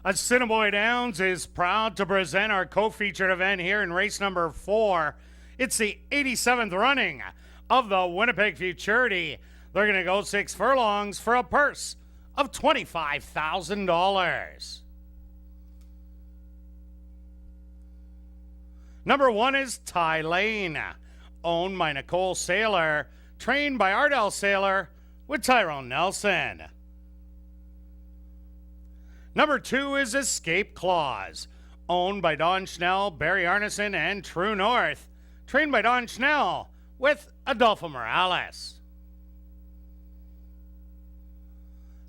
Assiniboia Downs is proud to present our co-featured event here in race number 4. It's the 87th running of the Winnipeg Futurity. They're going to go 6 furlongs for a purse of $25,000. Number 1 is Ty Lane, owned by Nicole Saylor, trained by Ardell Saylor with Tyrone Nelson. Number 2 is Escape Clause, owned by Don Schnell, Barry Arneson, and True North, trained by Don Schnell with Adolfo Morales.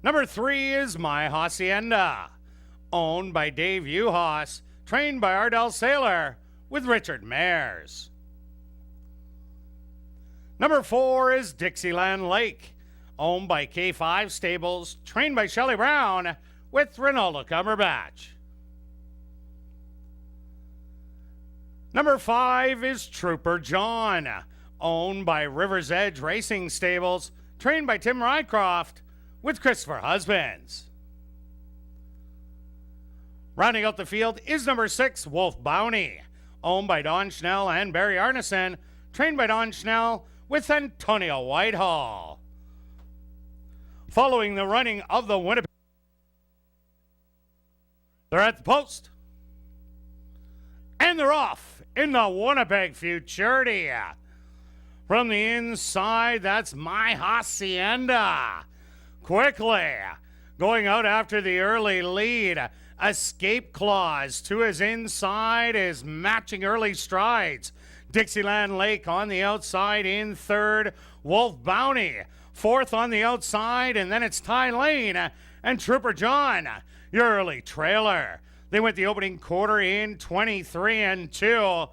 Number 3 is My Hacienda, owned by Dave Uhas, trained by Ardell Saylor with Richard Mayers. Number 4 is Dixieland Lake, owned by K5 Stables, trained by Shelley Brown with Ronaldo Cumberbatch. Number 5 is Trooper John, owned by River's Edge Racing Stables, trained by Tim Rycroft with Christopher Husbands. Rounding out the field is number 6, Wolf Bounty, owned by Don Schnell and Barry Arneson, trained by Don Schnell with Antonio Whitehall. Following the running of the Winnipeg, they're at the post. And they're off in the Winnipeg Futurity. From the inside, that's My Hacienda. Quickly going out after the early lead. Escape Clause to his inside is matching early strides. Dixieland Lake on the outside in third. Wolf Bounty fourth on the outside. And then it's Ty Lane and Trooper John, your early trailer. They went the opening quarter in 23-2.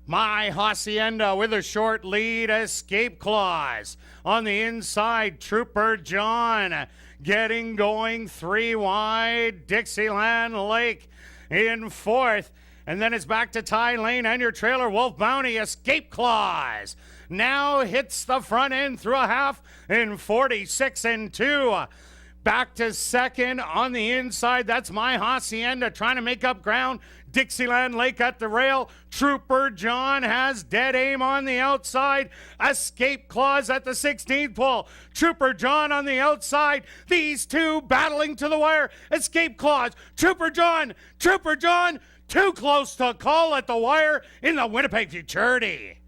My Hacienda with a short lead. Escape Clause on the inside. Trooper John getting going 3 wide. Dixieland Lake in fourth. And then it's back to Ty Lane and your trailer, Wolf Bounty. Escape Clause now hits the front end through a half in 46-2. Back to second on the inside. That's My Hacienda trying to make up ground. Dixieland Lake at the rail. Trooper John has dead aim on the outside. Escape Clause at the 16th pole. Trooper John on the outside. These two battling to the wire. Escape Clause. Trooper John. Trooper John. Too close to call at the wire in the Winnipeg Futurity.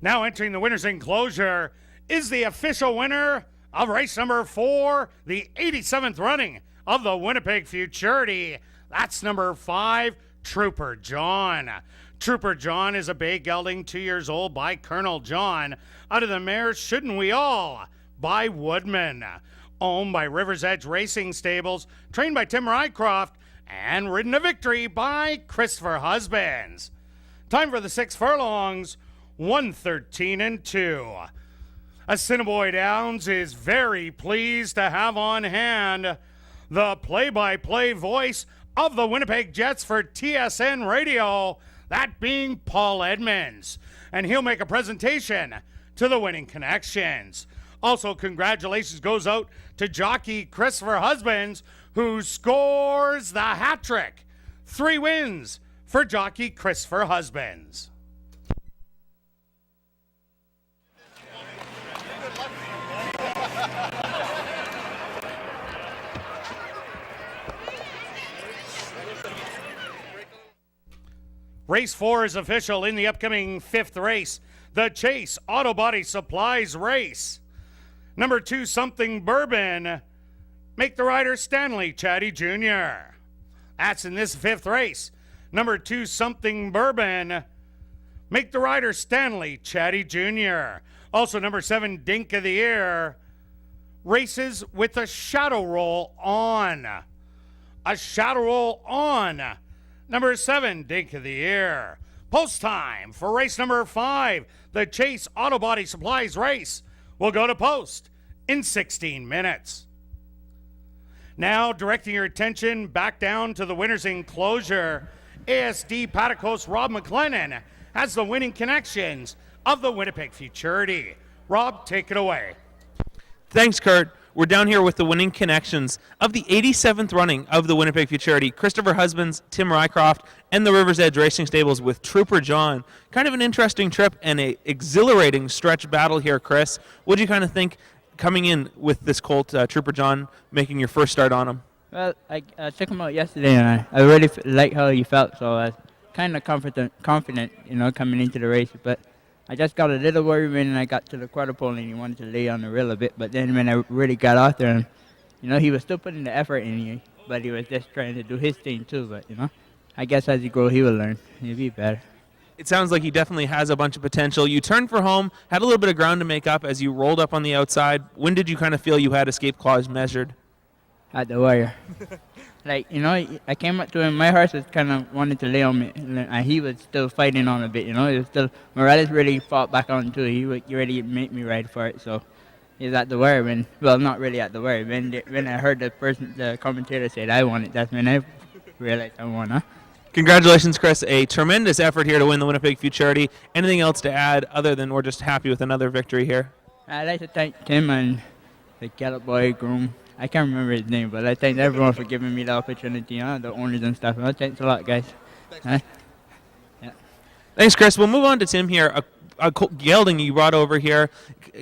Now entering the winner's enclosure is the official winner of race number 4, the 87th running of the Winnipeg Futurity. That's number 5, Trooper John. Trooper John is a bay gelding 2 years old by Colonel John. Out of the mare, Shouldn't We All, by Woodman. Owned by River's Edge Racing Stables, trained by Tim Rycroft, and ridden to victory by Christopher Husbands. Time for the 6 furlongs. 113-2. Assiniboia Downs is very pleased to have on hand the play-by-play voice of the Winnipeg Jets for TSN Radio, that being Paul Edmonds. And he'll make a presentation to the winning connections. Also, congratulations goes out to jockey Christopher Husbands, who scores the hat trick. 3 wins for jockey Christopher Husbands. Race 4 is official in the upcoming 5th race, the Chase Auto Body Supplies race. Number 2, Something Bourbon, make the rider Stanley Chatty Jr. That's in this 5th race. Number 2, Something Bourbon, make the rider Stanley Chatty Jr. Also number 7, Dink of the Year, races with a shadow roll on. A shadow roll on. Number 7, Dink of the Year. Post time for race number 5, the Chase Auto Body Supplies race, will go to post in 16 minutes. Now directing your attention back down to the winner's enclosure ASD Paticos Rob McLennan has the winning connections of the Winnipeg Futurity. Rob, take it away. Thanks, Kurt. We're down here with the winning connections of the 87th running of the Winnipeg Futurity. Christopher Husbands, Tim Rycroft, and the River's Edge Racing Stables with Trooper John. Kind of an interesting trip and a exhilarating stretch battle here, Chris. What do you kind of think coming in with this colt, Trooper John, making your first start on him? Well, I took him out yesterday, and I really like how he felt, so I was kind of confident, coming into the race. But I just got a little worried when I got to the quarter pole and he wanted to lay on the rail a bit. But then when I really got out there, and, he was still putting the effort in, but he was just trying to do his thing too. But, I guess as he grows, he will learn. He'll be better. It sounds like he definitely has a bunch of potential. You turned for home, had a little bit of ground to make up as you rolled up on the outside. When did you kind of feel you had escape clause measured? At the wire. I came up to him. My horse was kind of wanted to lay on me, and he was still fighting on a bit, He was still, Morales really fought back on too. He ready to make me ride for it, so he's at the wire not really at the wire. When I heard the commentator said I won it, that's when I realized I won, huh? Congratulations, Chris. A tremendous effort here to win the Winnipeg Futurity. Anything else to add other than we're just happy with another victory here? I'd like to thank Tim and the Gallop Boy groom. I can't remember his name, but I thank everyone for giving me the opportunity, the owners and stuff. Thanks a lot, guys. Thanks. Yeah. Thanks, Chris. We'll move on to Tim here. A gelding you brought over here.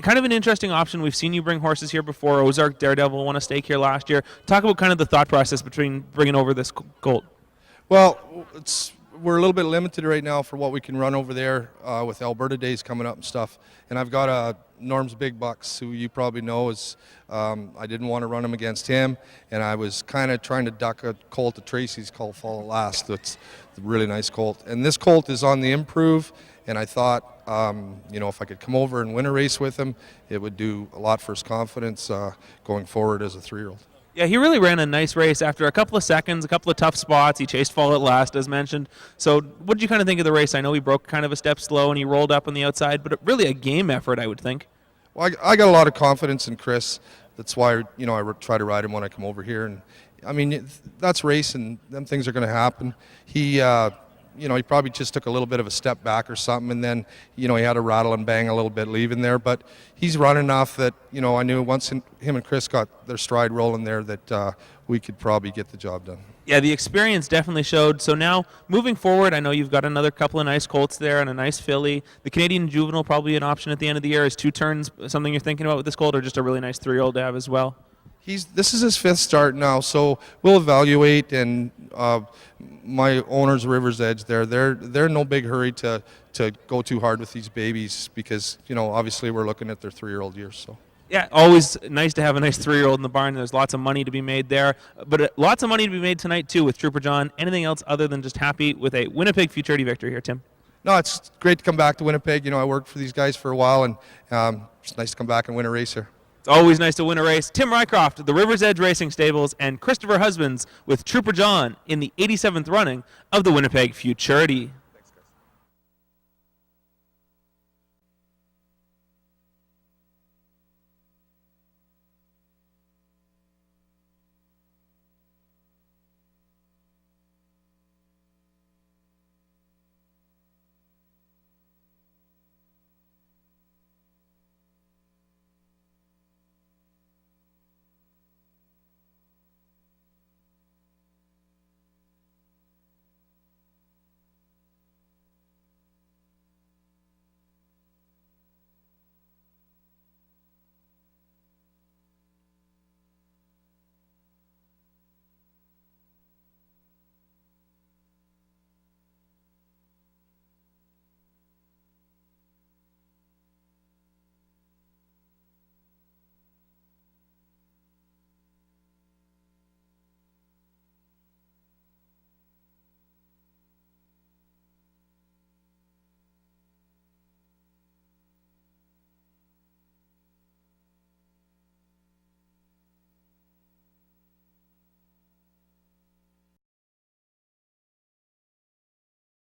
Kind of an interesting option. We've seen you bring horses here before. Ozark Daredevil won a stake here last year. Talk about kind of the thought process between bringing over this colt. Well, we're a little bit limited right now for what we can run over there with Alberta Days coming up and stuff. And I've got Norm's Big Bucks, who you probably know is, I didn't want to run him against him, and I was kind of trying to duck a colt at Tracy's called Fall at Last. That's a really nice colt. And this colt is on the improve, and I thought, if I could come over and win a race with him, it would do a lot for his confidence going forward as a 3-year-old. Yeah, he really ran a nice race after a couple of seconds, a couple of tough spots. He chased Fall at Last, as mentioned. So what did you kind of think of the race? I know he broke kind of a step slow and he rolled up on the outside, but really a game effort, I would think. Well, I got a lot of confidence in Chris. That's why, I try to ride him when I come over here. And, that's racing. Them things are going to happen. He probably just took a little bit of a step back or something, and then, he had a rattle and bang a little bit leaving there. But he's run enough that, I knew once him and Chris got their stride rolling there that we could probably get the job done. Yeah, the experience definitely showed. So now, moving forward, I know you've got another couple of nice colts there and a nice filly. The Canadian Juvenile probably an option at the end of the year. Is 2 turns something you're thinking about with this colt, or just a really nice 3-year-old to have as well? This is his 5th start now, so we'll evaluate. And my owners, River's Edge, they're in no big hurry to go too hard with these babies because obviously we're looking at their 3-year-old years. So. Yeah, always nice to have a nice 3-year-old in the barn. There's lots of money to be made there, but lots of money to be made tonight too with Trooper John. Anything else other than just happy with a Winnipeg Futurity victory here, Tim? No, it's great to come back to Winnipeg. I worked for these guys for a while, and it's nice to come back and win a race here. It's always nice to win a race. Tim Rycroft, the River's Edge Racing Stables, and Christopher Husbands with Trooper John in the 87th running of the Winnipeg Futurity.